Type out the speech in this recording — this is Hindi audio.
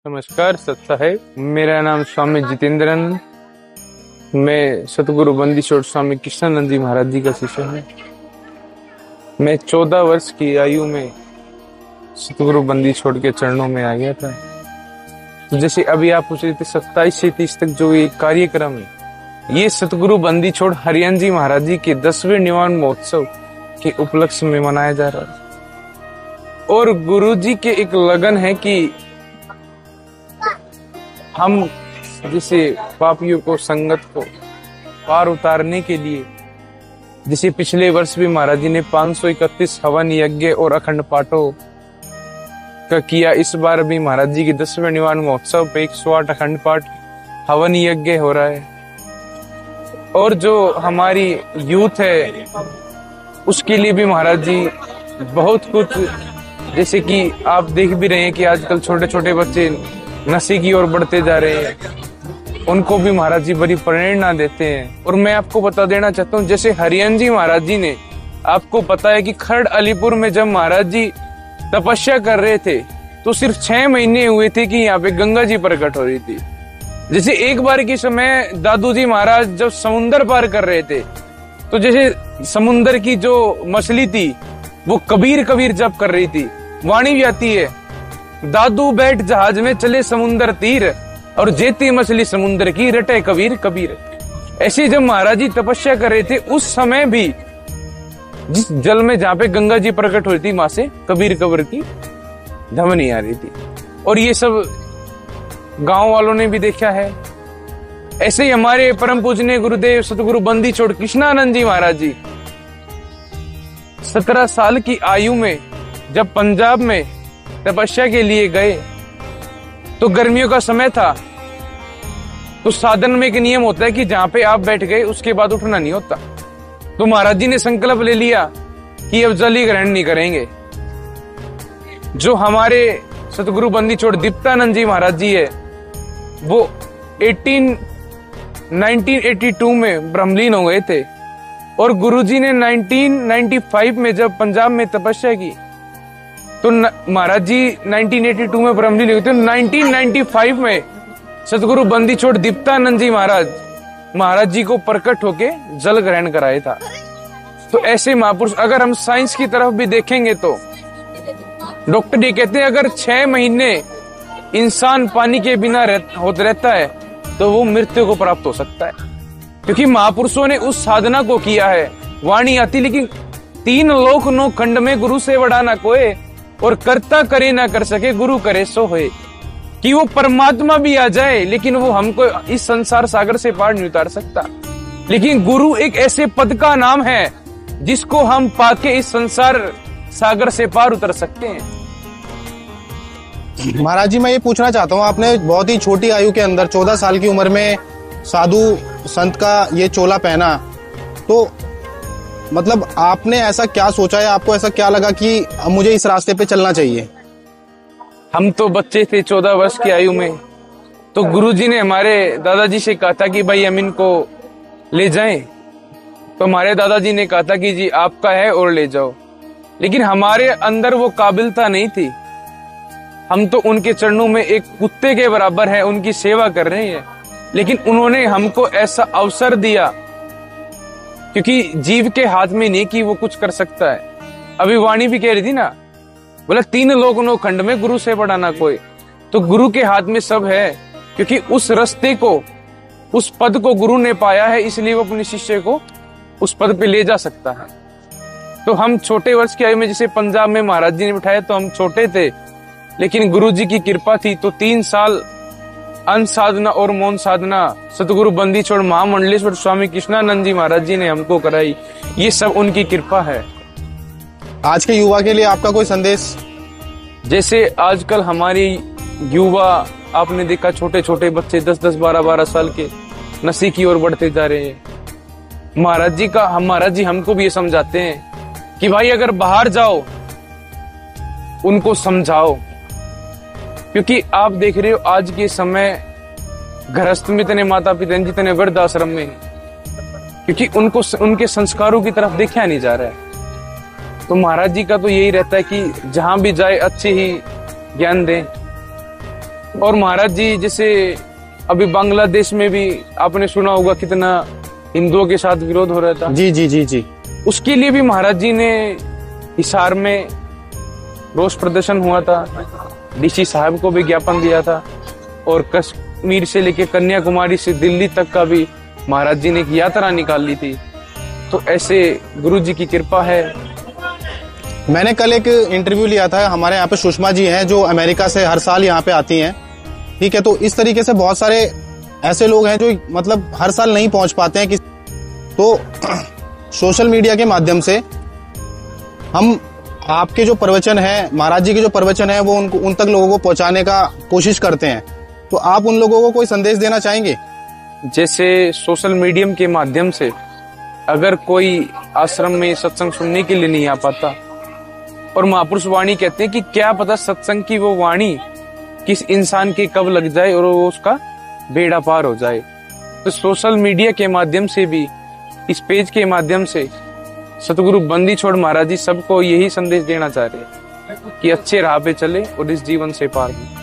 नमस्कार, सत्ता है। मेरा नाम स्वामी जितेंद्रन। मैं सतगुरु बंदी छोड़ स्वामी कृष्णानंद जी महाराज जी का शिष्य हूँ। मैं 14 वर्ष की आयु में सतगुरु बंदी छोड़ के चरणों में आ गया था। तो जैसे अभी आप पूछ रहे थे 27 से 30 तक जो ये कार्यक्रम है, ये सतगुरु बंदी छोड़ हरियाणा जी महाराज जी के 10वें निवान महोत्सव के उपलक्ष्य में मनाया जा रहा है। और गुरु जी के एक लगन है कि हम जैसे पापियों को, संगत को पार उतारने के लिए, जैसे पिछले वर्ष भी महाराज जी ने 531 हवन यज्ञ और अखंड पाठों का किया, इस बार भी महाराज जी के 10वें निवान महोत्सव पे 108 अखंड पाठ हवन यज्ञ हो रहा है। और जो हमारी यूथ है उसके लिए भी महाराज जी बहुत कुछ, जैसे कि आप देख भी रहे हैं कि आजकल छोटे छोटे बच्चे नशे की ओर बढ़ते जा रहे हैं, उनको भी महाराज जी बड़ी प्रेरणा देते हैं। और मैं आपको बता देना चाहता हूँ, जैसे हरियाणा जी महाराज जी ने, आपको पता है कि खरड़ अलीपुर में जब महाराज जी तपस्या कर रहे थे तो सिर्फ 6 महीने हुए थे कि यहाँ पे गंगा जी प्रकट हो रही थी। जैसे एक बार के समय दादू जी महाराज जब समुन्दर पार कर रहे थे तो जैसे समुन्दर की जो मछली थी वो कबीर कबीर जप कर रही थी। वाणी भी आती है, दादू बैठ जहाज में चले समुन्दर तीर, और जेती मछली समुन्दर की रटे कबीर कबीर। ऐसे जब महाराज जी तपस्या कर रहे थे उस समय भी जिस जल में जहाँ पे गंगा जी प्रकट हुई थी, वहां से कबीर कबीर की ध्वनि आ रही थी। और ये सब गांव वालों ने भी देखा है। ऐसे ही हमारे परम पूजनीय गुरुदेव सतगुरु बंदी छोड़ कृष्णानंद जी महाराज जी 17 साल की आयु में जब पंजाब में तपस्या के लिए गए तो गर्मियों का समय था। तो साधन में एक नियम होता है कि जहां पे आप बैठ गए उसके बाद उठना नहीं होता। तो महाराज जी ने संकल्प ले लिया कि अब जल ही ग्रहण नहीं करेंगे। जो हमारे सतगुरु बंदी छोड़ दीप्तानंद जी महाराज जी है, वो 1982 में ब्रह्मलीन हो गए थे। और गुरुजी ने 1995 में जब पंजाब में तपस्या की तो महाराज जी 1982 में ब्रह्मलीन हुए थे। 1995 में सतगुरु बंदी छोड़ दीप्तानंद जी महाराज जी को प्रकट होके जल ग्रहण कराया था। तो ऐसे महापुरुष, अगर हम साइंस की तरफ भी देखेंगे तो डॉक्टर ये कहते हैं अगर 6 महीने इंसान पानी के बिना रहता है तो वो मृत्यु को प्राप्त हो सकता है, क्योंकि महापुरुषों ने उस साधना को किया है। वाणी आती, लेकिन 3 लोक 9 खंड में गुरु से बड़ा ना कोई, और करता करे ना कर सके गुरु करे सो होए। कि वो परमात्मा भी आ जाए लेकिन वो हमको इस संसार सागर से पार नहीं उतार सकता। लेकिन गुरु एक ऐसे पद का नाम है जिसको हम पाके इस संसार सागर से पार उतर सकते हैं। महाराज जी, मैं ये पूछना चाहता हूँ, आपने बहुत ही छोटी आयु के अंदर 14 साल की उम्र में साधु संत का ये चोला पहना, तो मतलब आपने ऐसा क्या सोचा है, आपको ऐसा क्या लगा कि मुझे इस रास्ते पे चलना चाहिए? हम तो बच्चे थे 14 वर्ष की आयु में, तो गुरुजी ने हमारे दादाजी से कहा था कि भाई हम इनको ले जाएं। तो हमारे दादाजी ने कहा था कि जी आपका है और ले जाओ। लेकिन हमारे अंदर वो काबिलता नहीं थी। हम तो उनके चरणों में एक कुत्ते के बराबर है, उनकी सेवा कर रहे हैं। लेकिन उन्होंने हमको ऐसा अवसर दिया, क्योंकि जीव के हाथ में नहीं कि वो कुछ कर सकता है। अभी वाणी भी कह रही थी ना, बोला 3 लोक 9 खंड में गुरु से बड़ा ना कोई। तो गुरु के हाथ में सब है, क्योंकि उस रास्ते को, उस पद को गुरु ने पाया है, इसलिए वो अपने शिष्य को उस पद पे ले जा सकता है। तो हम छोटे वर्ष की आयु में जैसे पंजाब में महाराज जी ने बिठाया तो हम छोटे थे, लेकिन गुरु जी की कृपा थी। तो 3 साल अन्न साधना और मौन साधना सतगुरु बंदी छोड़ महामंडलेश्वर स्वामी कृष्णानंद जी महाराज जी ने हमको कराई। ये सब उनकी कृपा है। आज के युवा के लिए आपका कोई संदेश? जैसे आजकल हमारी युवा, आपने देखा छोटे छोटे बच्चे 10-10, 12-12 साल के नशे की ओर बढ़ते जा रहे हैं। महाराज जी हमको भी ये समझाते हैं कि भाई अगर बाहर जाओ उनको समझाओ, क्योंकि आप देख रहे हो आज के समय गृहस्थ में इतने माता पिता जितने वृद्ध आश्रम में, क्योंकि उनको उनके संस्कारों की तरफ देखा नहीं जा रहा है। तो महाराज जी का तो यही रहता है कि जहां भी जाए अच्छे ही ज्ञान दें। और महाराज जी जैसे अभी बांग्लादेश में भी आपने सुना होगा कितना हिंदुओं के साथ विरोध हो रहा था। जी जी जी जी। उसके लिए भी महाराज जी ने हिसार में रोष प्रदर्शन हुआ था, डीसी साहब को भी ज्ञापन दिया था, और कश्मीर से लेकर कन्याकुमारी से दिल्ली तक का भी महाराज जी ने एक यात्रा निकाल ली थी। तो ऐसे गुरु जी की कृपा है। मैंने कल एक इंटरव्यू लिया था, हमारे यहाँ पे सुषमा जी हैं जो अमेरिका से हर साल यहाँ पे आती हैं, ठीक है। तो इस तरीके से बहुत सारे ऐसे लोग हैं जो मतलब हर साल नहीं पहुंच पाते हैं तो सोशल मीडिया के माध्यम से हम आपके जो प्रवचन है, महाराज जी के जो प्रवचन है, वो उन तक लोगों को पहुंचाने का कोशिश करते हैं। तो आप उन लोगों को कोई संदेश देना चाहेंगे? जैसे सोशल मीडियम के माध्यम से अगर कोई आश्रम में सत्संग सुनने के लिए नहीं आ पाता, और महापुरुष वाणी कहते हैं कि क्या पता सत्संग की वो वाणी किस इंसान के कब लग जाए और वो उसका बेड़ा पार हो जाए। तो सोशल मीडिया के माध्यम से भी, इस पेज के माध्यम से सतगुरु बंदी छोड़ महाराज जी सबको यही संदेश देना चाह रहे हैं कि अच्छे राह पे चले और इस जीवन से पार हो।